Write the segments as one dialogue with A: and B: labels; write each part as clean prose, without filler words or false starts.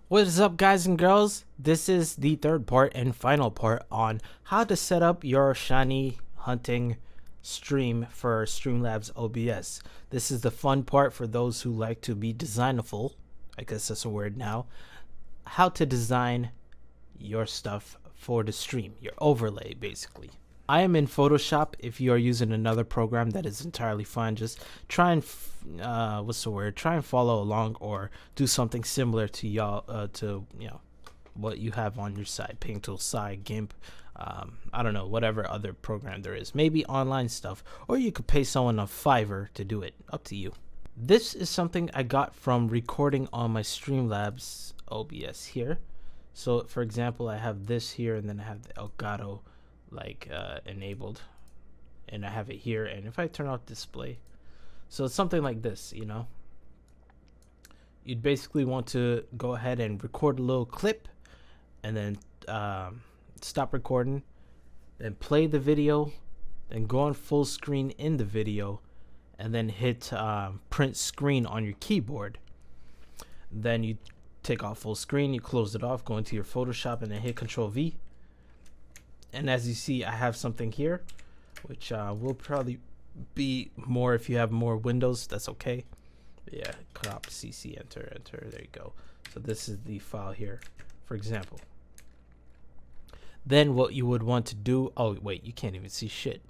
A: What is up, guys and girls? This is the third part and final part on how to set up your shiny hunting stream for Streamlabs OBS. This is the fun part for those who like to be designful. I guess that's a word now. How to design your stuff for the stream, your overlay basically. I am in Photoshop. If you are using another program, that is entirely fine. Just try and try and follow along or do something similar to y'all to what you have on your side, Paint Tool, side, GIMP, I don't know, whatever other program there is, maybe online stuff, or you could pay someone a Fiverr to do it. Up to you. This is something I got from recording on my Streamlabs OBS here. So for example, I have this here, and then I have the Elgato enabled, and I have it here. And if I turn off display, so it's something like this, you'd basically want to go ahead and record a little clip, and then stop recording, then play the video, then go on full screen in the video, and then hit print screen on your keyboard. Then you take off full screen, you close it off, go into your Photoshop, and then hit Control V. And as you see, I have something here, which will probably be more if you have more windows. That's okay. Yeah, crop CC, enter, there you go. So this is the file here, for example. Then what you would want to do, oh wait, you can't even see shit,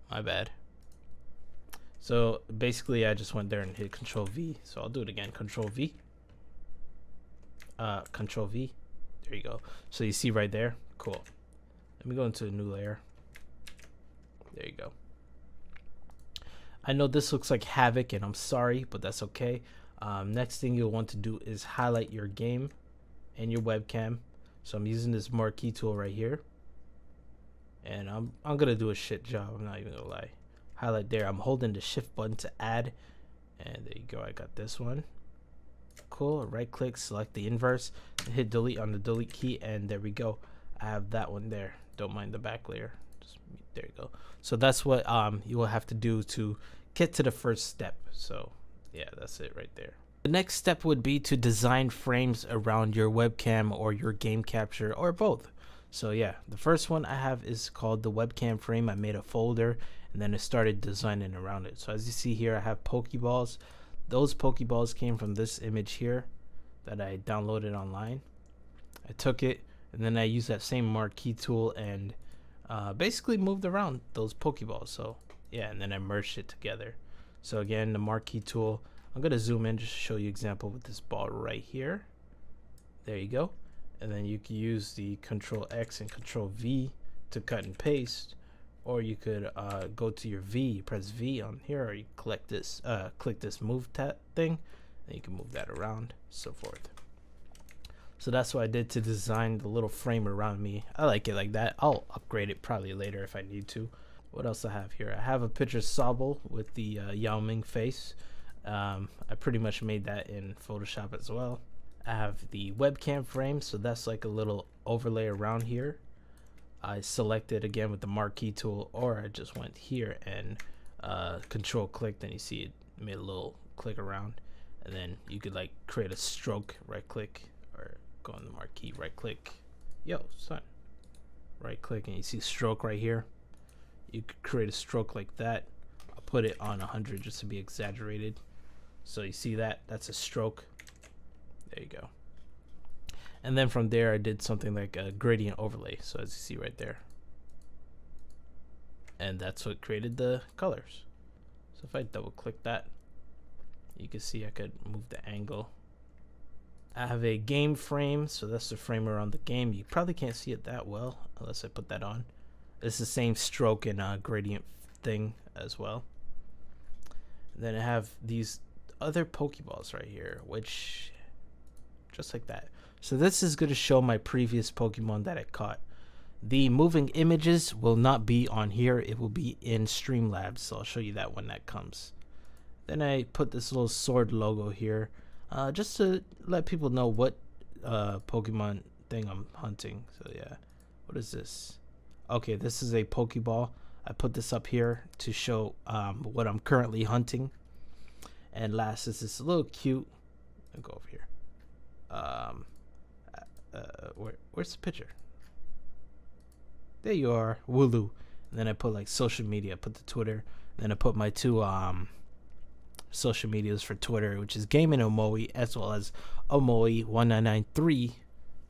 A: my bad. So basically I just went there and hit Control V. So I'll do it again, Control V, Control V, there you go. So you see right there, cool. Let me go into a new layer. There you go. I know this looks like havoc, and I'm sorry, but that's okay. Next thing you'll want to do is highlight your game and your webcam. So I'm using this marquee tool right here, and I'm gonna do a shit job. I'm not even gonna lie. Highlight there. I'm holding the shift button to add, and there you go. I got this one. Cool. Right click, select the inverse, and hit delete on the delete key, and there we go. I have that one there. Don't mind the back layer. Just, there you go. So that's what you will have to do to get to the first step. So yeah, that's it right there. The next step would be to design frames around your webcam or your game capture, or both. So yeah, the first one I have is called the Webcam Frame. I made a folder, and then I started designing around it. So as you see here, I have Pokeballs. Those Pokeballs came from this image here that I downloaded online. I took it, and then I used that same marquee tool and basically moved around those Pokeballs. So yeah, and then I merged it together. So again, the marquee tool, I'm gonna zoom in just to show you example with this ball right here. There you go. And then you can use the Control X and Control V to cut and paste, or you could go to your V, press V on here, or you click this move thing, and you can move that around, so forth. So that's what I did to design the little frame around me. I like it like that. I'll upgrade it probably later if I need to. What else I have here? I have a picture of Sobble with the Yao Ming face. I pretty much made that in Photoshop as well. I have the webcam frame, so that's like a little overlay around here. I selected again with the marquee tool, or I just went here and control clicked, and you see it made a little click around. And then you could like create a stroke, right click, or go on the marquee, right click, yo son, right click, and you see stroke right here. You could create a stroke like that. I'll put it on 100 just to be exaggerated. So you see that, that's a stroke. There you go. And then from there I did something like a gradient overlay, so as you see right there, and that's what created the colors. So if I double click that, you can see I could move the angle. I have a game frame, so that's the frame around the game. You probably can't see it that well unless I put that on. It's the same stroke and gradient thing as well. And then I have these other Pokeballs right here, which just like that. So this is going to show my previous Pokemon that I caught. The moving images will not be on here. It will be in Streamlabs, so I'll show you that when that comes. Then I put this little sword logo here, just to let people know what Pokemon thing I'm hunting. So yeah, what is this? Okay, this is a Pokeball. I put this up here to show what I'm currently hunting. And last is this little cute, I'll go over here, Where's the picture? There you are, Wooloo. And then I put like social media. I put the Twitter. Then I put my two social medias for Twitter, which is Gaming Omoe, as well as Omoe1993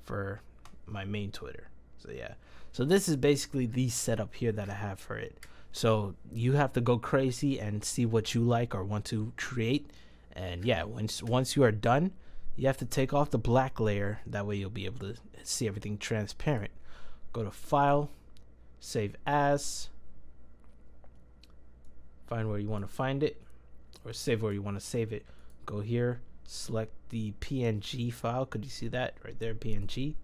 A: for my main Twitter. So yeah. So this is basically the setup here that I have for it. So you have to go crazy and see what you like or want to create. And yeah, once you are done, you have to take off the black layer. That way you'll be able to see everything transparent. Go to File, Save As. Find where you want to find it, or save where you want to save it. Go here, select the PNG file. Could you see that right there, PNG?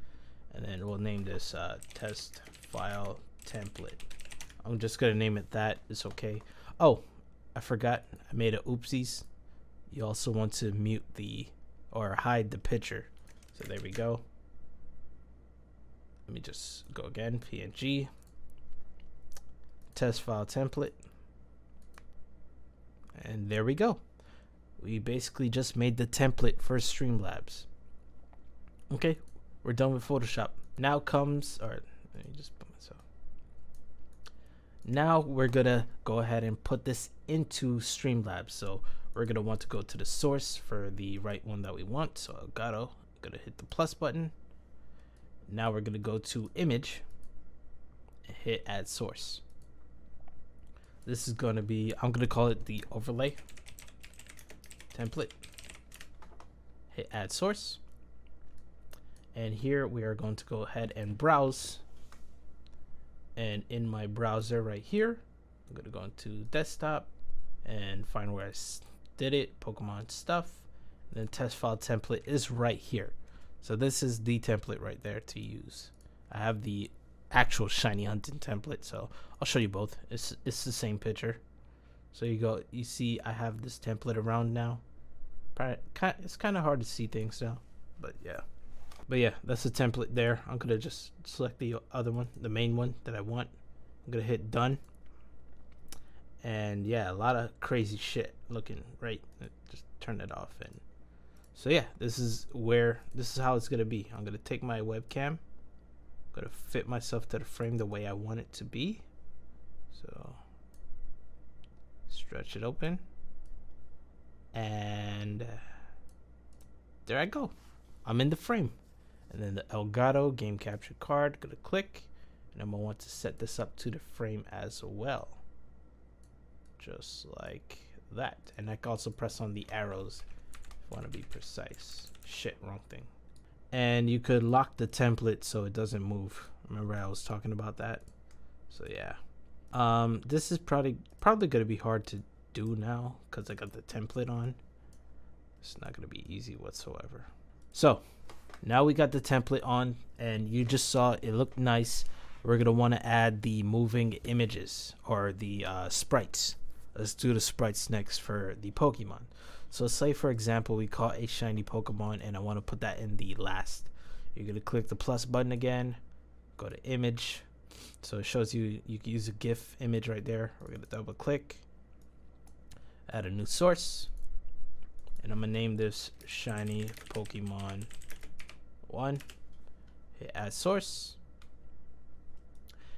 A: And then we'll name this test file template. I'm just gonna name it that. It's okay. Oh, I forgot. I made a oopsies. You also want to mute the or hide the picture. So there we go. Let me just go again. PNG test file template. And there we go. We basically just made the template for Streamlabs. Okay, we're done with Photoshop. Now comes, or let me just put myself. Now we're gonna go ahead and put this into Streamlabs. So we're gonna want to go to the source for the right one that we want. So Elgato, gonna hit the plus button. Now we're gonna go to image and hit add source. This is going to be, I'm going to call it the overlay template. Hit add source. And here we are going to go ahead and browse. And in my browser right here, I'm going to go into desktop and find where I did it, Pokemon stuff. And then test file template is right here. So this is the template right there to use. I have the actual shiny hunting template, so I'll show you both. It's the same picture. So you see I have this template around now. It's kind of hard to see things now, but yeah, that's the template there. I'm gonna just select the other one, the main one that I want. I'm gonna hit done, and yeah, a lot of crazy shit looking, right? Just turn it off. And so yeah, this is how it's gonna be. I'm gonna take my webcam, gonna fit myself to the frame the way I want it to be. So stretch it open, and there I go. I'm in the frame. And then the Elgato game capture card, gonna click, and I'm gonna want to set this up to the frame as well, just like that. And I can also press on the arrows if I want to be precise. Shit, wrong thing. And you could lock the template so it doesn't move. Remember I was talking about that? So yeah, this is probably gonna be hard to do now because I got the template on. It's not gonna be easy whatsoever. So now we got the template on, and you just saw it looked nice. We're gonna want to add the moving images or the sprites. Let's do the sprites next for the Pokemon. So say for example we caught a shiny Pokemon and I want to put that in the last. You're gonna click the plus button again, go to image. So it shows you can use a GIF image right there. We're gonna double click, add a new source, and I'm gonna name this shiny Pokemon 1. Hit add source,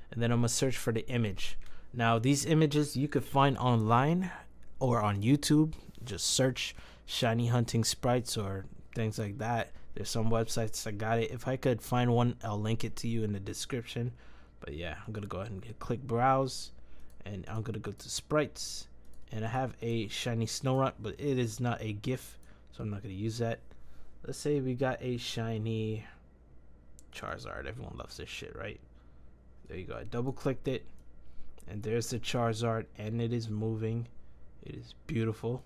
A: and then I'm gonna search for the image. Now these images you could find online or on YouTube. Just search shiny hunting sprites or things like that. There's some websites that got it. If I could find one, I'll link it to you in the description. But yeah, I'm gonna go ahead and click browse, and I'm gonna go to sprites, and I have a shiny Snorunt, but it is not a GIF, so I'm not gonna use that. Let's say we got a shiny Charizard. Everyone loves this shit, right? There you go. I double clicked it, and there's the Charizard, and it is moving. It is beautiful.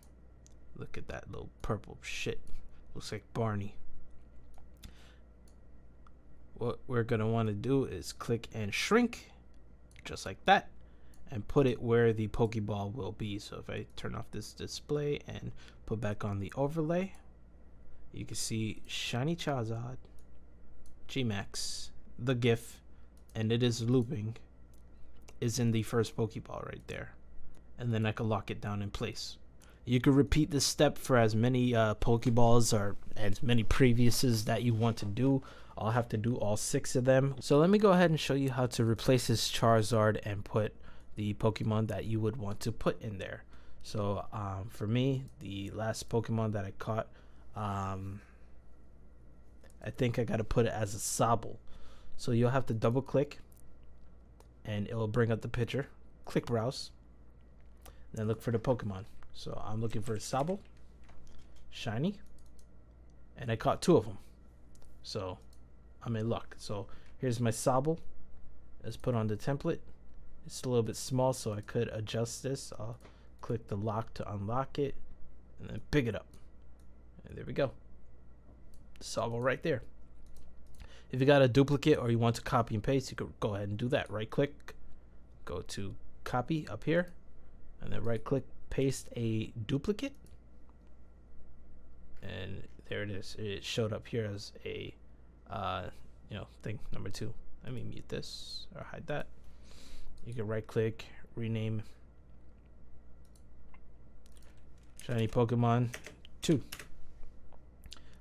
A: Look at that little purple shit. Looks like Barney. What we're gonna want to do is click and shrink, just like that, and put it where the Pokeball will be. So if I turn off this display and put back on the overlay, you can see shiny Charizard, G-Max, the GIF, and it is looping, is in the first Pokeball right there. And then I can lock it down in place. You could repeat this step for as many Pokeballs or as many previous's that you want to do. I'll have to do all 6 of them. So let me go ahead and show you how to replace this Charizard and put the Pokemon that you would want to put in there. So for me, the last Pokemon that I caught, I think I got to put it as a Sobble. So you'll have to double click and it will bring up the picture. Click browse, then look for the Pokemon. So I'm looking for a Sobble, shiny, and I caught 2 of them. So I'm in luck. So here's my Sobble. Let's put on the template. It's a little bit small, so I could adjust this. I'll click the lock to unlock it and then pick it up. And there we go. Sobble right there. If you got a duplicate or you want to copy and paste, you could go ahead and do that. Right click, go to copy up here, and then right click, paste a duplicate, and there it is. It showed up here as a thing number 2. Let me mute this or hide that. You can right click, rename shiny Pokemon 2.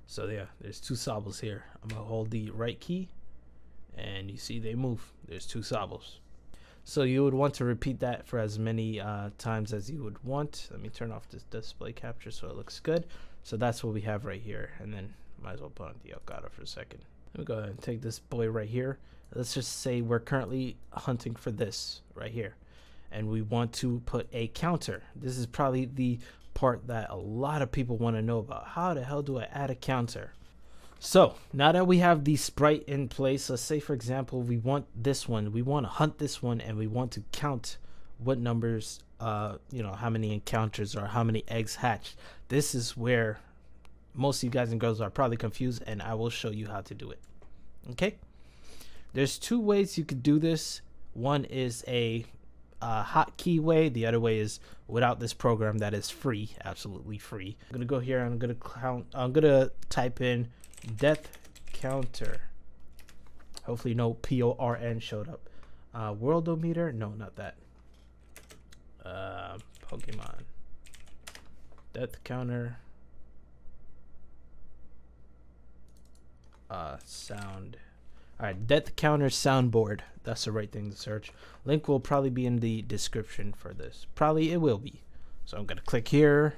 A: So yeah, there's 2 Sobbles here. I'm gonna hold the right key and you see they move. There's 2 Sobbles. So you would want to repeat that for as many times as you would want. Let me turn off this display capture so it looks good. So that's what we have right here. And then might as well put on the Elgato for a second. Let me go ahead and take this boy right here. Let's just say we're currently hunting for this right here. And we want to put a counter. This is probably the part that a lot of people want to know about. How the hell do I add a counter? So now that we have the sprite in place, let's say for example we want this one, we want to hunt this one, and we want to count what numbers how many encounters or how many eggs hatched. This is where most of you guys and girls are probably confused, and I will show you how to do it. Okay, there's 2 ways you could do this. One is a hotkey way. The other way is without this program that is free, absolutely free. I'm gonna go here and I'm gonna type in death counter. Hopefully no PORN showed up. Worldometer, no, not that. Pokemon death counter sound. All right, death counter soundboard. That's the right thing to search. Link will probably be in the description for this. Probably it will be. So I'm gonna click here,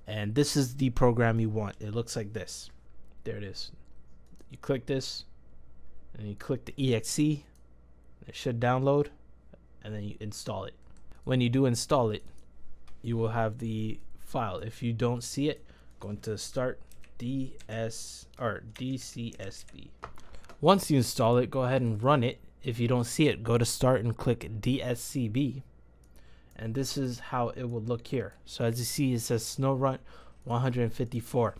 A: and this is the program you want. It looks like this. There it is. You click this, and you click the exe. It should download, and then you install it. When you do install it, you will have the file. If you don't see it, go into Start DCSB. Once you install it, go ahead and run it. If you don't see it, go to Start and click DSCB. And this is how it will look here. So as you see, it says SnowRun 154.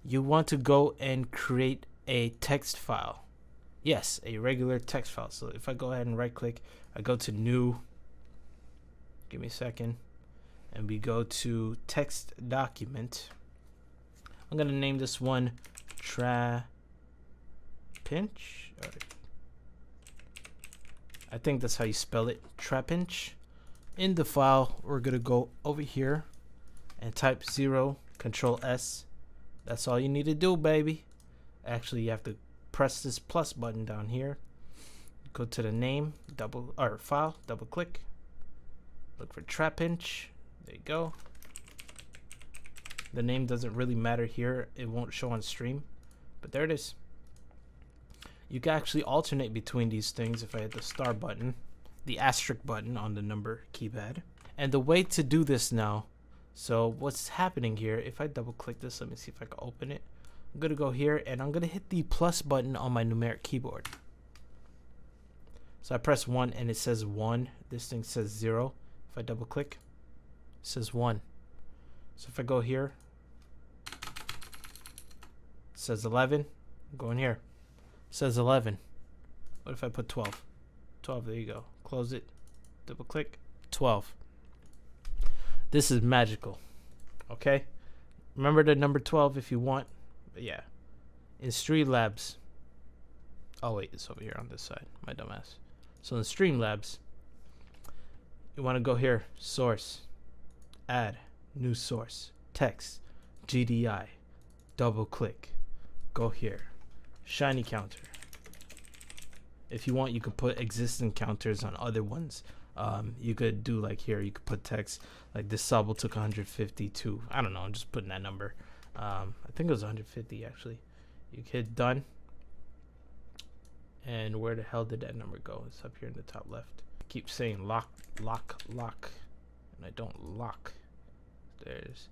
A: You want to go and create a text file. Yes, a regular text file. So if I go ahead and right click, I go to New. Give me a second. And we go to Text Document. I'm going to name this one Trapinch. I think that's how you spell it. Trapinch. In the file, we're going to go over here and type 0, Control S. That's all you need to do, baby. Actually, you have to press this plus button down here. Go to the name, file, double click. Look for Trapinch. There you go. The name doesn't really matter here. It won't show on stream, but there it is. You can actually alternate between these things if I hit the star button, the asterisk button on the number keypad. And the way to do this now, so what's happening here, if I double click this, let me see if I can open it. I'm gonna go here and I'm gonna hit the plus button on my numeric keyboard. So I press 1 and it says 1. This thing says 0. If I double click, it says 1. So if I go here, it says 11. I'm going here. It says 11. What if I put 12? 12, there you go. Close it. Double click. 12. This is magical. Okay? Remember the number 12 if you want. But yeah. In Streamlabs. Oh wait, it's over here on this side. My dumbass. So in Streamlabs, you want to go here. Source. Add. new source, text, GDI, double click, go here, shiny counter. If you want, you could put existing counters on other ones. You could do like here, you could put text like this Sobble took 152. I don't know, I'm just putting that number. I think it was 150 actually. You hit done. And where the hell did that number go? It's up here in the top left. I keep saying lock, lock, lock, and I don't lock. There it is.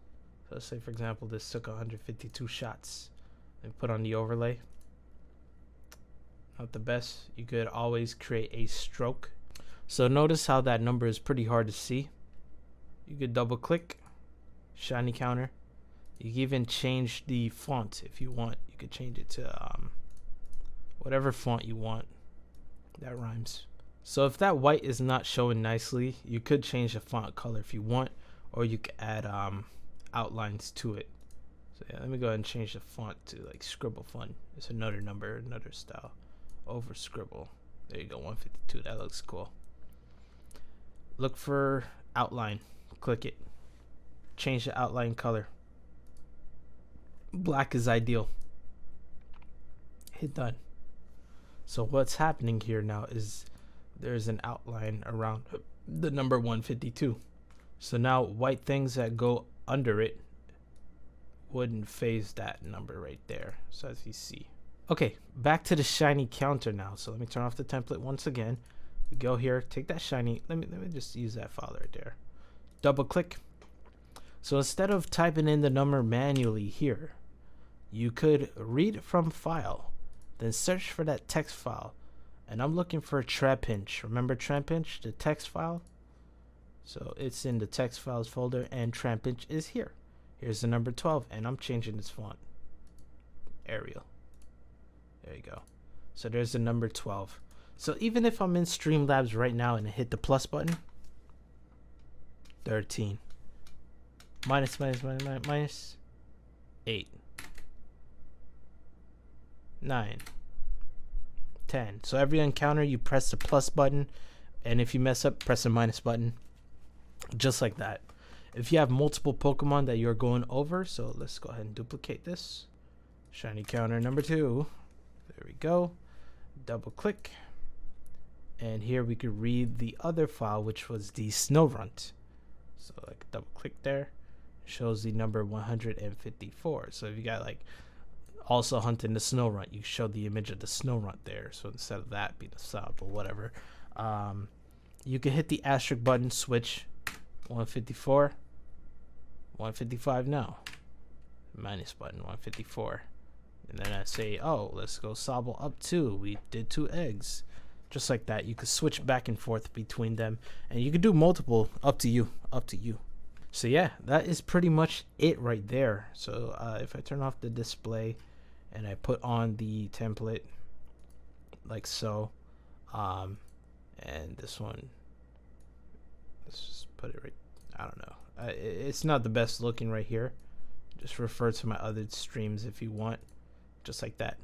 A: So let's say, for example, this took 152 shots. And put on the overlay. Not the best. You could always create a stroke. So notice how that number is pretty hard to see. You could double click, shiny counter. You can even change the font if you want. You could change it to whatever font you want. That rhymes. So if that white is not showing nicely, you could change the font color if you want, or you could add outlines to it. So yeah, let me go ahead and change the font to like Scribble Fun. It's another number, another style. Over Scribble. There you go, 152. That looks cool. Look for outline. Click it. Change the outline color. Black is ideal. Hit done. So what's happening here now is there's an outline around the number 152. So now white things that go under it wouldn't phase that number right there. So as you see. Okay, back to the shiny counter now. So let me turn off the template once again. We go here, take that shiny. Let me just use that file right there. Double click. So instead of typing in the number manually here, you could read from file, then search for that text file. And I'm looking for Trapinch. Remember Trapinch, the text file? So it's in the text files folder, and Trapinch is here. Here's the number 12, and I'm changing this font. Arial. There you go. So there's the number 12. So even if I'm in Streamlabs right now and I hit the plus button, 13. Minus, 8. 9. 10. So every encounter you press the plus button, and if you mess up, press the minus button. Just like that. If you have multiple Pokemon that you're going over, so let's go ahead and duplicate this. Shiny counter number 2. There we go. Double click. And here we could read the other file, which was the Snowrunt. So like double click there. Shows the number 154. So if you got like also hunting the Snowrunt, you show the image of the Snowrunt there. So instead of that being a sub or whatever, you can hit the asterisk button, switch 154, 155 now. Minus button 154. And then I say, oh, let's go Sobble up 2. We did 2 eggs. Just like that. You could switch back and forth between them. And you could do multiple, up to you. Up to you. So yeah, that is pretty much it right there. So if I turn off the display and I put on the template like so, and this one, let's just put it right, I don't know. It's not the best looking right here. Just refer to my other streams if you want. Just like that.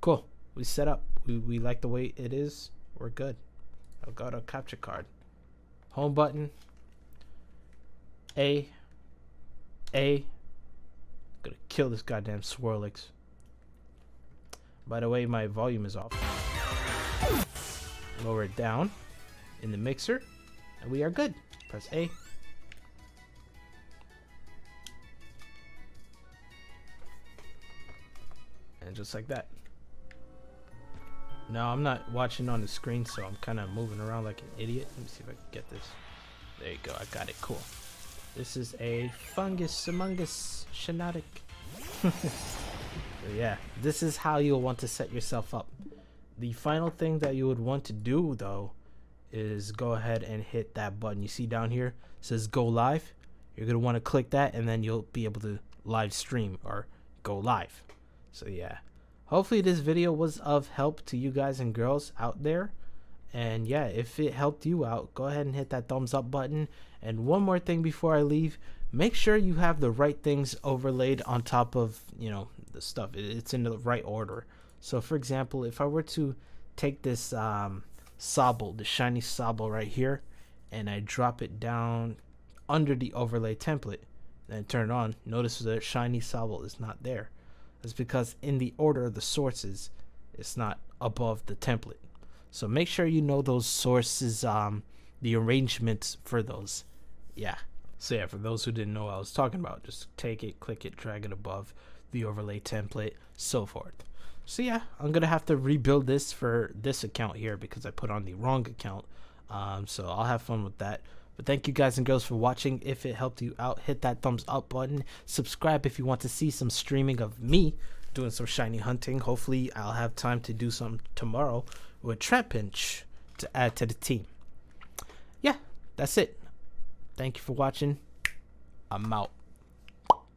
A: Cool. We set up. We like the way it is. We're good. I'll go to capture card. Home button. A. Gonna kill this goddamn Swirlix. By the way, my volume is off. Lower it down in the mixer, and we are good. Press A. And just like that. Now I'm not watching on the screen, so I'm kind of moving around like an idiot. Let me see if I can get this. There you go. I got it. Cool. This is a fungus among us Shinotic. So yeah, this is how you'll want to set yourself up. The final thing that you would want to do though is go ahead and hit that button you see down here. It says go live. You're gonna want to click that, and then you'll be able to live stream or go live. So yeah, hopefully this video was of help to you guys and girls out there. And yeah, if it helped you out, go ahead and hit that thumbs up button. And one more thing before I leave, make sure you have the right things overlaid on top of, you know, the stuff. It's in the right order. So for example, if I were to take this Sobble, the shiny Sobble right here, and I drop it down under the overlay template, and turn it on, notice the shiny sobble is not there. That's because in the order of the sources, it's not above the template. So make sure you know those sources, the arrangements for those. Yeah. So yeah, for those who didn't know what I was talking about, just take it, click it, drag it above the overlay template, so forth. So yeah, I'm gonna have to rebuild this for this account here because I put on the wrong account. So I'll have fun with that. But thank you guys and girls for watching. If it helped you out, hit that thumbs up button. Subscribe if you want to see some streaming of me doing some shiny hunting. Hopefully I'll have time to do some tomorrow with Trap Pinch to add to the team. Yeah, that's it. Thank you for watching. I'm out.